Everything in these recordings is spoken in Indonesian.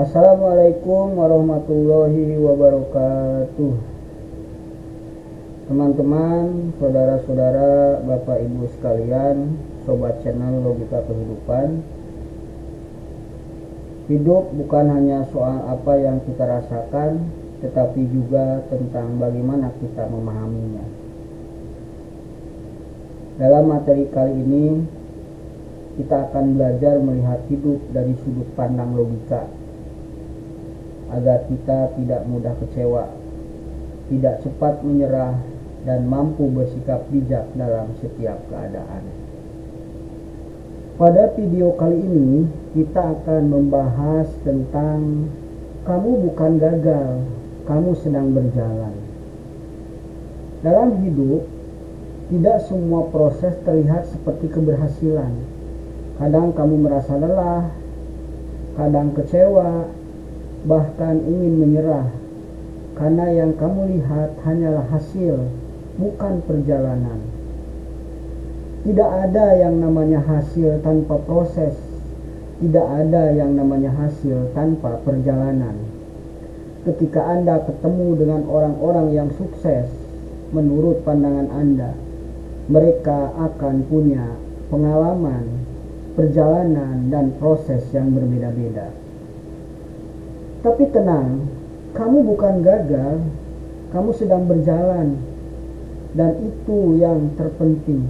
Assalamualaikum warahmatullahi wabarakatuh. Teman-teman, saudara-saudara, Bapak Ibu sekalian, sobat channel Logika Kehidupan. Hidup bukan hanya soal apa yang kita rasakan, tetapi juga tentang bagaimana kita memahaminya. Dalam materi kali ini, kita akan belajar melihat hidup dari sudut pandang logika, agar kita tidak mudah kecewa, tidak cepat menyerah, dan mampu bersikap bijak dalam setiap keadaan. Pada video kali ini, kita akan membahas tentang kamu bukan gagal, kamu sedang berjalan. Dalam hidup, tidak semua proses terlihat seperti keberhasilan. Kadang kamu merasa lelah, kadang kecewa, bahkan ingin menyerah, karena yang kamu lihat hanyalah hasil, bukan perjalanan. Tidak ada yang namanya hasil tanpa proses, tidak ada yang namanya hasil tanpa perjalanan. Ketika Anda ketemu dengan orang-orang yang sukses, menurut pandangan Anda, mereka akan punya pengalaman, perjalanan, dan proses yang berbeda-beda. Tapi tenang, kamu bukan gagal, kamu sedang berjalan, dan itu yang terpenting.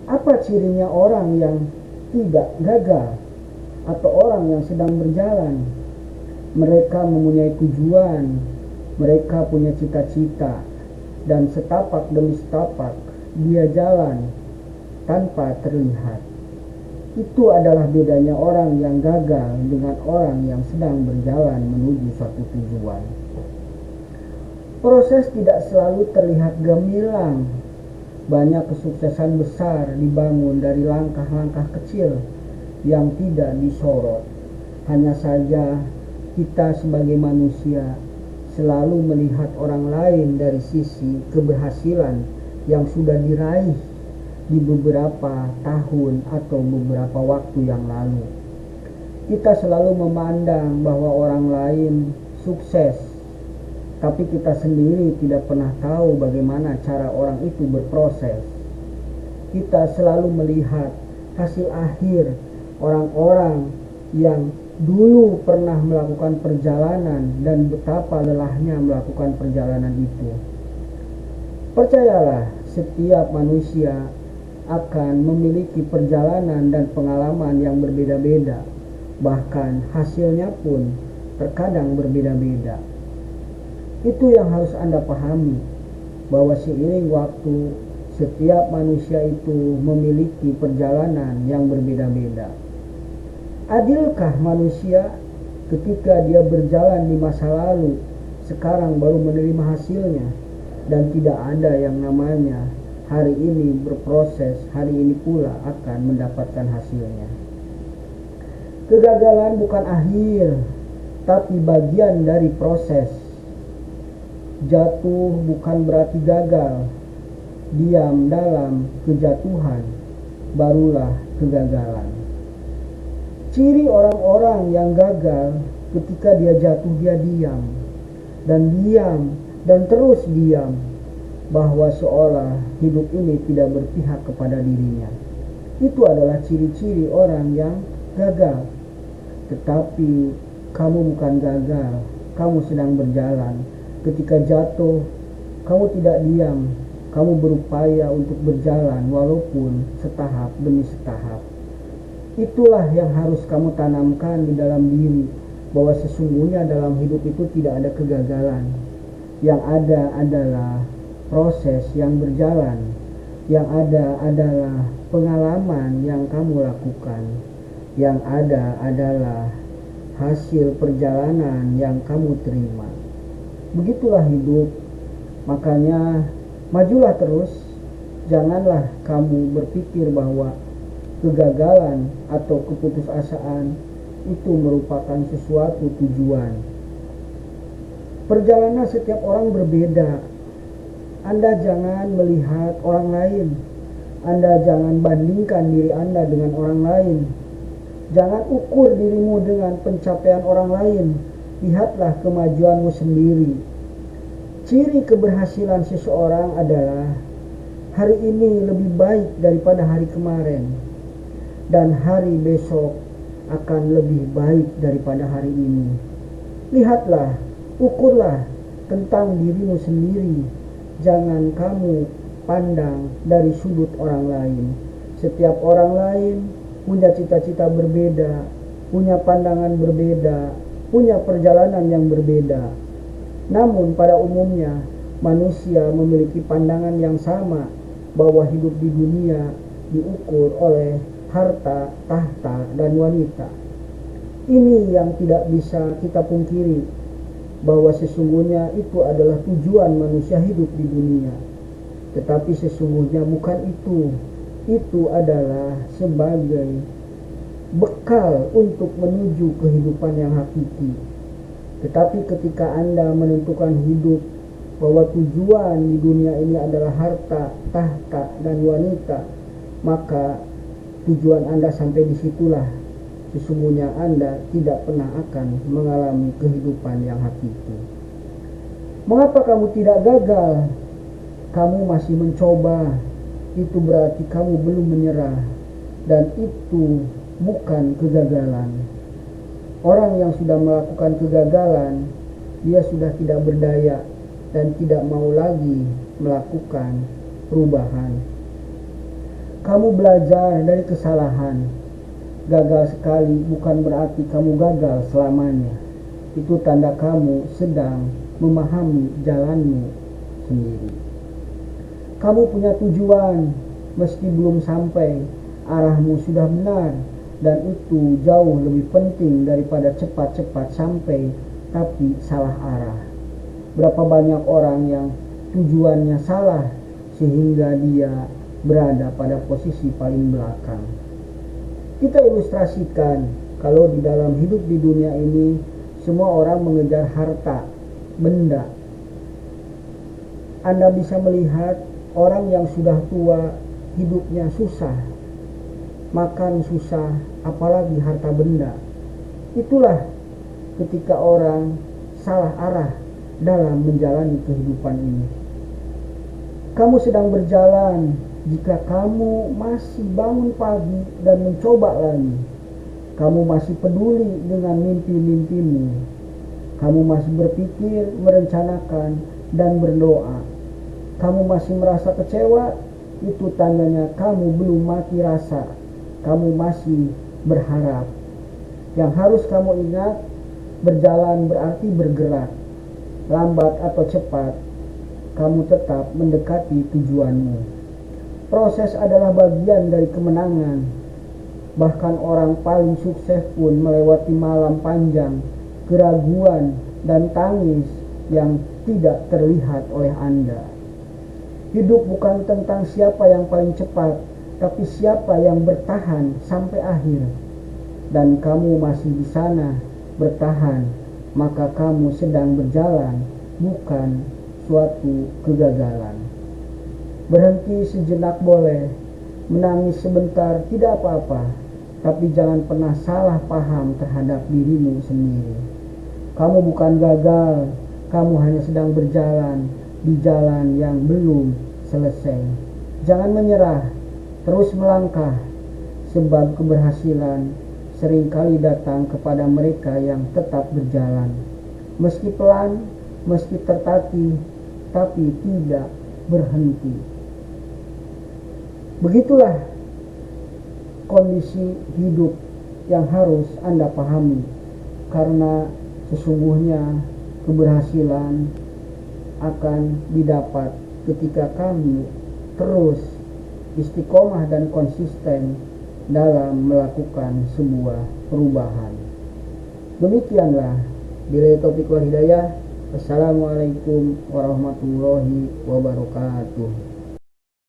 Apa cirinya orang yang tidak gagal atau orang yang sedang berjalan? Mereka mempunyai tujuan, mereka punya cita-cita, dan setapak demi setapak dia jalan tanpa terlihat. Itu adalah bedanya orang yang gagal dengan orang yang sedang berjalan menuju suatu tujuan. Proses tidak selalu terlihat gemilang. Banyak kesuksesan besar dibangun dari langkah-langkah kecil yang tidak disorot. Hanya saja kita sebagai manusia selalu melihat orang lain dari sisi keberhasilan yang sudah diraih di beberapa tahun atau beberapa waktu yang lalu. Kita selalu memandang bahwa orang lain sukses, tapi kita sendiri tidak pernah tahu bagaimana cara orang itu berproses. Kita selalu melihat hasil akhir orang-orang yang dulu pernah melakukan perjalanan dan betapa lelahnya melakukan perjalanan itu. Percayalah, setiap manusia akan memiliki perjalanan dan pengalaman yang berbeda-beda. Bahkan hasilnya pun terkadang berbeda-beda. Itu yang harus Anda pahami, bahwa seiring waktu setiap manusia itu memiliki perjalanan yang berbeda-beda. Adilkah manusia ketika dia berjalan di masa lalu, sekarang baru menerima hasilnya, dan tidak ada yang namanya hari ini berproses, hari ini pula akan mendapatkan hasilnya. Kegagalan bukan akhir, tapi bagian dari proses. Jatuh bukan berarti gagal. Diam dalam kejatuhan barulah kegagalan. Ciri orang-orang yang gagal, ketika dia jatuh dia diam dan terus diam, bahwa seolah hidup ini tidak berpihak kepada dirinya. Itu adalah ciri-ciri orang yang gagal. Tetapi kamu bukan gagal, kamu sedang berjalan. Ketika jatuh, kamu tidak diam, kamu berupaya untuk berjalan walaupun setahap demi setahap. Itulah yang harus kamu tanamkan di dalam diri, bahwa sesungguhnya dalam hidup itu tidak ada kegagalan. Yang ada adalah proses yang berjalan. Yang ada adalah pengalaman yang kamu lakukan. Yang ada adalah hasil perjalanan yang kamu terima. Begitulah hidup. Makanya majulah terus. Janganlah kamu berpikir bahwa kegagalan atau keputusasaan itu merupakan sesuatu tujuan. Perjalanan setiap orang berbeda. Anda jangan melihat orang lain. Anda jangan bandingkan diri Anda dengan orang lain. Jangan ukur dirimu dengan pencapaian orang lain. Lihatlah kemajuanmu sendiri. Ciri keberhasilan seseorang adalah hari ini lebih baik daripada hari kemarin, dan hari besok akan lebih baik daripada hari ini. Lihatlah, ukurlah tentang dirimu sendiri. Jangan kamu pandang dari sudut orang lain. Setiap orang lain punya cita-cita berbeda, punya pandangan berbeda, punya perjalanan yang berbeda. Namun pada umumnya manusia memiliki pandangan yang sama, bahwa hidup di dunia diukur oleh harta, tahta, dan wanita. Ini yang tidak bisa kita pungkiri, bahwa sesungguhnya itu adalah tujuan manusia hidup di dunia. Tetapi sesungguhnya bukan itu. Itu adalah sebagai bekal untuk menuju kehidupan yang hakiki. Tetapi ketika Anda menentukan hidup bahwa tujuan di dunia ini adalah harta, tahta, dan wanita, maka tujuan Anda sampai disitulah. Sesungguhnya Anda tidak pernah akan mengalami kehidupan yang hakiki. Mengapa kamu tidak gagal? Kamu masih mencoba. Itu berarti kamu belum menyerah, dan itu bukan kegagalan. Orang yang sudah melakukan kegagalan, dia sudah tidak berdaya dan tidak mau lagi melakukan perubahan. Kamu belajar dari kesalahan. Gagal sekali bukan berarti kamu gagal selamanya. Itu tanda kamu sedang memahami jalanmu sendiri. Kamu punya tujuan, meski belum sampai, arahmu sudah benar, dan itu jauh lebih penting daripada cepat-cepat sampai tapi salah arah. Berapa banyak orang yang tujuannya salah sehingga dia berada pada posisi paling belakang. Kita ilustrasikan kalau di dalam hidup di dunia ini semua orang mengejar harta, benda. Anda bisa melihat orang yang sudah tua hidupnya susah, makan susah, apalagi harta benda. Itulah ketika orang salah arah dalam menjalani kehidupan ini. Kamu sedang berjalan jika kamu masih bangun pagi dan mencoba lagi. Kamu masih peduli dengan mimpi-mimpimu. Kamu masih berpikir, merencanakan, dan berdoa. Kamu masih merasa kecewa, itu tandanya kamu belum mati rasa. Kamu masih berharap. Yang harus kamu ingat, berjalan berarti bergerak. Lambat atau cepat, kamu tetap mendekati tujuanmu. Proses adalah bagian dari kemenangan. Bahkan orang paling sukses pun melewati malam panjang, keraguan, dan tangis yang tidak terlihat oleh Anda. Hidup bukan tentang siapa yang paling cepat, tapi siapa yang bertahan sampai akhir. Dan kamu masih di sana bertahan, maka kamu sedang berjalan, bukan suatu kegagalan. Berhenti sejenak boleh, menangis sebentar tidak apa-apa, tapi jangan pernah salah paham terhadap dirimu sendiri. Kamu bukan gagal, kamu hanya sedang berjalan di jalan yang belum selesai. Jangan menyerah, terus melangkah, sebab keberhasilan seringkali datang kepada mereka yang tetap berjalan. Meski pelan, meski tertatih, tapi tidak berhenti. Begitulah kondisi hidup yang harus Anda pahami, karena sesungguhnya keberhasilan akan didapat ketika kami terus istiqomah dan konsisten dalam melakukan sebuah perubahan. Demikianlah billahi taufiq wal hidayah. Assalamualaikum warahmatullahi wabarakatuh.